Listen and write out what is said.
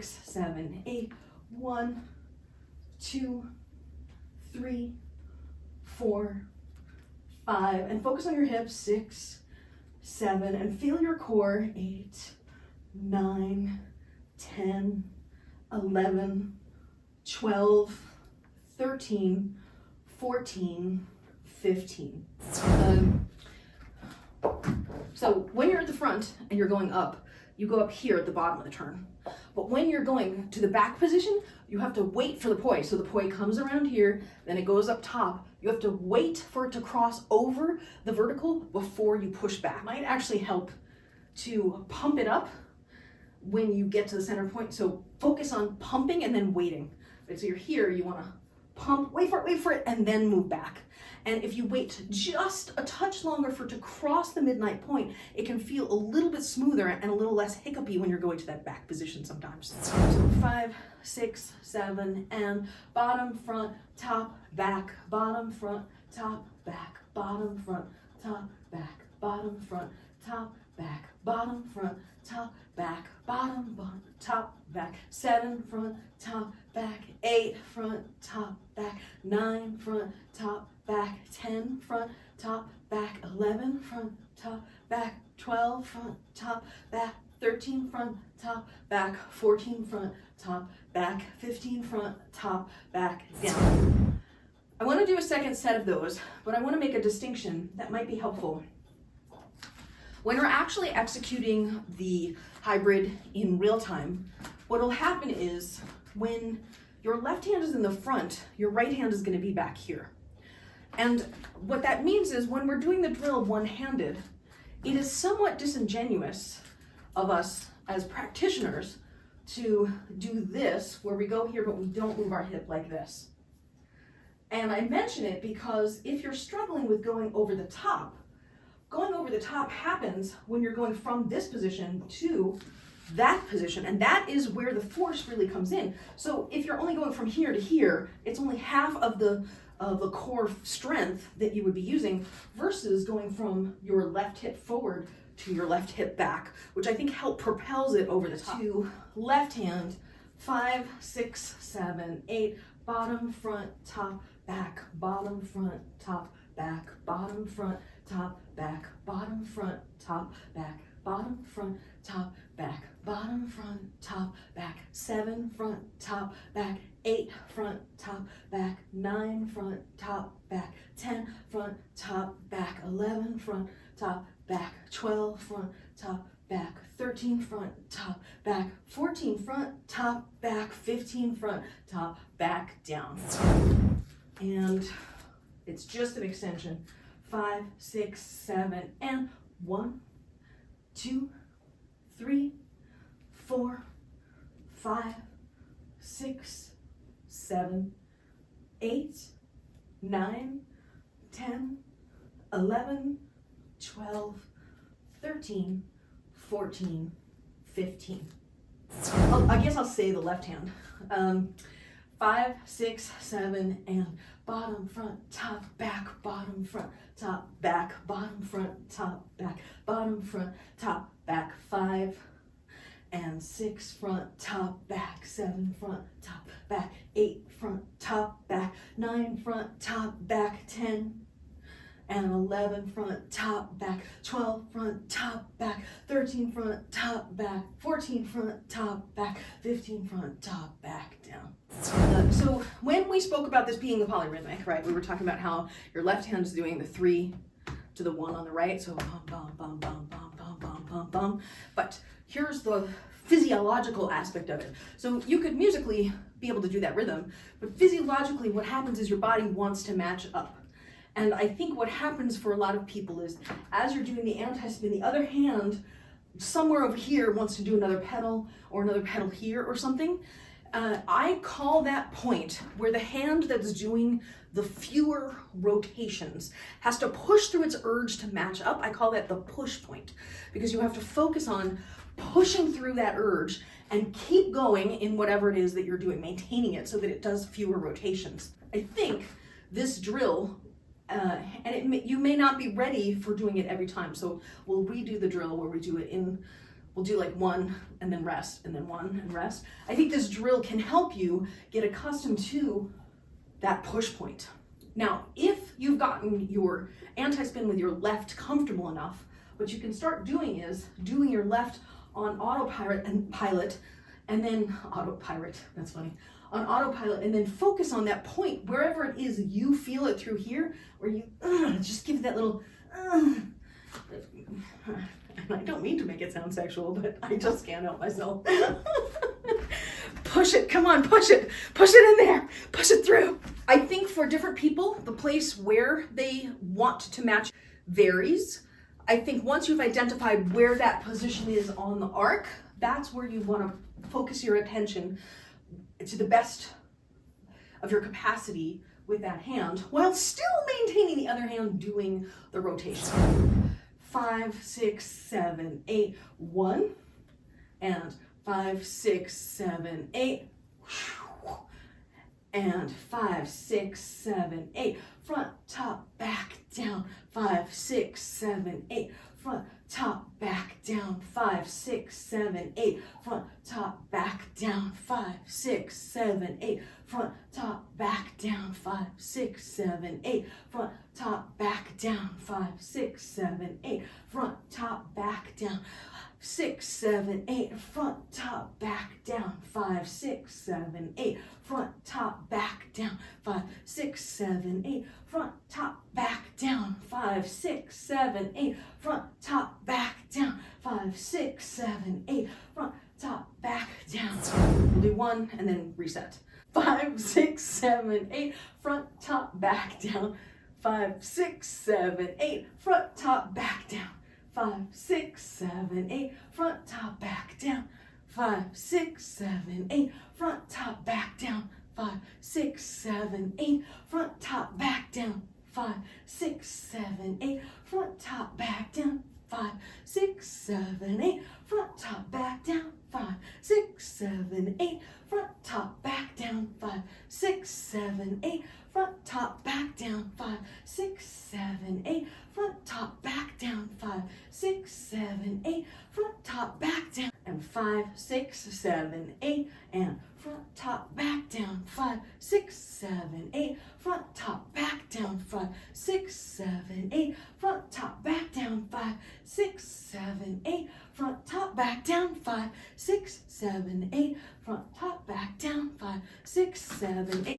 6, 7, 8. 1, 2, 3, 4, 5. And focus on your hips. 6, 7. And feel your core. 8, 9, 10, 11, 12, 13, 14, 15. So when you're at the front and you're going up, you go up here at the bottom of the turn. But when you're going to the back position, you have to wait for the poi. So the poi comes around here, then it goes up top. You have to wait for it to cross over the vertical before you push back. It might actually help to pump it up when you get to the center point. So focus on pumping and then waiting. Right, so you're here, you want to pump, wait for it, and then move back. And if you wait just a touch longer for it to cross the midnight point, it can feel a little bit smoother and a little less hiccupy when you're going to that back position sometimes. So 5, 6, 7, and bottom, front, top, back, bottom, front, top, back, bottom, front, top, back, bottom, front, top, back, bottom, front, top, back, bottom, top, back. 7, front, top, back. 8, front, top, back. 9, front, top, back. 10, front, top, back. 11, front, top, back. 12, front, top, back. 13, front, top, back. 14, front, top, back. 15, front, top, back, down. I want to do a second set of those, but I want to make a distinction that might be helpful. When we're actually executing the hybrid in real time, what will happen is when your left hand is in the front, your right hand is going to be back here. And what that means is when we're doing the drill one-handed, it is somewhat disingenuous of us as practitioners to do this, where we go here but we don't move our hip like this. And I mention it because if you're struggling with going over the top happens when you're going from this position to that position, and that is where the force really comes in. So if you're only going from here to here, it's only half of the core strength that you would be using versus going from your left hip forward to your left hip back, which I think propels it over the top. To left hand, 5, 6, 7, 8, bottom, front, top, back, bottom, front, top, back, bottom, front, top, back, bottom, front, top, back, bottom, front, top, back, bottom, front, top, back. 7, front, top, back. 8, front, top, back. 9, front, top, back. 10, front, top, back. 11, front, top, back. 12, front, top, back. 13, front, top, back. 14, front, top, back. 15, front, top, back, down. And it's just an extension. 5, 6, 7, and 1, 2, 3, 4, 5, 6, 7, 8, 9, 10, 11, 12, 13, 14, 15. I guess I'll say the left hand. 5, 6, 7, and bottom, front, top, back, bottom, front, top, back, bottom, front, top, back, bottom, front, top, back. 5 and 6, front, top, back. 7, front, top, back. 8, front, top, back. 9, front, top, back. 10 and 11, front, top, back. 12, front, top, back. 13, front, top, back. 14, front, top, back. 15, front, top, back, down. So when we spoke about this being the polyrhythmic, right, we were talking about how your left hand is doing the 3 to the 1 on the right, so bum, bum, bum, bum, bum, bum, bum, bum, bum. But here's the physiological aspect of it. So you could musically be able to do that rhythm, but physiologically what happens is your body wants to match up. And I think what happens for a lot of people is as you're doing the anti-spin, the other hand somewhere over here wants to do another pedal or another pedal here or something. I call that point where the hand that's doing the fewer rotations has to push through its urge to match up. I call that the push point, because you have to focus on pushing through that urge and keep going in whatever it is that you're doing, maintaining it so that it does fewer rotations. I think this drill, you may not be ready for doing it every time, so we'll redo the drill where we do it in we'll do like one and then rest and then one and rest. I think this drill can help you get accustomed to that push point. Now, if you've gotten your anti-spin with your left comfortable enough, what you can start doing is doing your left on autopilot and then autopilot, that's funny, on autopilot, and then focus on that point, wherever it is you feel it through here, where you just give that little, and I don't mean to make it sound sexual, but I just can't help myself. Push it, come on, push it in there, push it through. I think for different people, the place where they want to match varies. I think once you've identified where that position is on the arc, that's where you want to focus your attention to the best of your capacity with that hand, while still maintaining the other hand doing the rotation. 5, 6, 7, 8, 1, and 5, 6, 7, 8, and 5, 6, 7, 8, front, top, back, down, 5, 6, 7, 8, front, top, back, down, 5, 6, 7, 8, front, top, back, down, 5, 6, 7, 8, front, top, back, down, 5, 6, 7, 8, front, top, back, down, 5, 6, 7, 8, front, top, back, down, 6, 7, 8, front, top, back, down, 5, 6, 7, 8, front, top, back, down, 5, 6, 7, 8, front, top, back, down, 5, 6, 7, 8, front, top, back, down, 5, 6, 7, 8, front, top, back, down. We'll do one and then reset. 5, 6, 7, 8, front, top, back, down, 5, 6, 7, 8, front, top, back, down. 5, 6, 7, 8, front, top, back, down. 5, 6, 7, 8, front, top, back, down. 5, 6, 7, 8, front, top, back, down. 5, 6, 7, 8, front, top, back, down. 5, 6, 7, 8, front, top, back, down. 5, 6, 7, 8, front, top, back, down. 5, 6, 7, 8, front, top, back, down. 5, 6, 7, 8, front, top, back, down. 5, 6, 7, 8, front, top, back, down. And 5, 6, 7, 8, and front, top, back, down. 5, 6, 7, 8, front, top, back, down. 5, 6, 7, 8, front, top, back, down. 5, 6, 7, 8, front, top, back, down. 5, 6, 7, 8, front, top, back, down. 5, 6, 7, 8.